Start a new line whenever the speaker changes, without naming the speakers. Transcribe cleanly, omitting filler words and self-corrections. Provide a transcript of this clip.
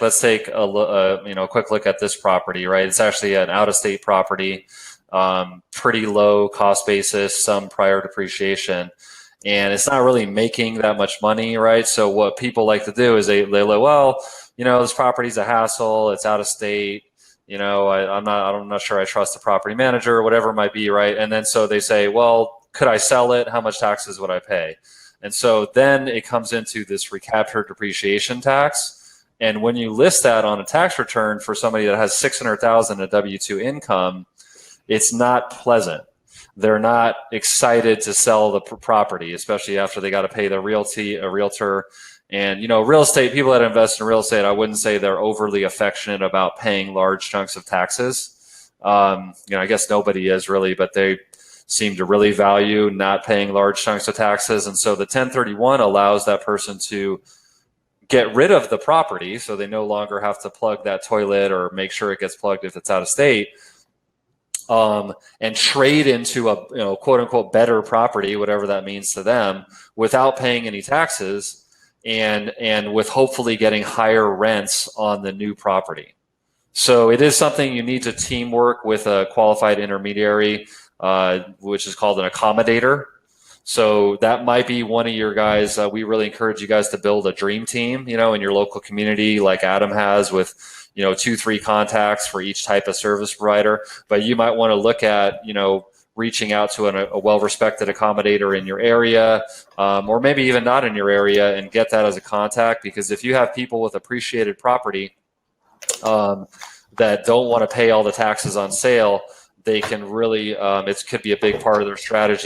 let's take a quick look at this property, right? It's actually an out-of-state property, pretty low cost basis, some prior depreciation, and it's not really making that much money, right? So what people like to do is they like, well, this property's a hassle, it's out of state, I'm not sure I trust the property manager or whatever it might be, right? And then so they say, well, could I sell it? How much taxes would I pay? And so then it comes into this recaptured depreciation tax. And when you list that on a tax return for somebody that has $600,000 in W-2 income, it's not pleasant. They're not excited to sell the property, especially after they got to pay the realtor. And real estate, people that invest in real estate, I wouldn't say they're overly affectionate about paying large chunks of taxes. I guess nobody is really, but they seem to really value not paying large chunks of taxes. And so the 1031 allows that person to get rid of the property, so they no longer have to plug that toilet or make sure it gets plugged if it's out of state, and trade into a quote unquote better property, whatever that means to them, without paying any taxes, and with hopefully getting higher rents on the new property. So it is something you need to teamwork with a qualified intermediary, which is called an accommodator. So that might be one of your guys. We really encourage you guys to build a dream team, in your local community, like Adam has, with 2-3 contacts for each type of service provider. But you might want to look at reaching out to a well-respected accommodator in your area, or maybe even not in your area, and get that as a contact. Because if you have people with appreciated property that don't want to pay all the taxes on sale, they can really it could be a big part of their strategy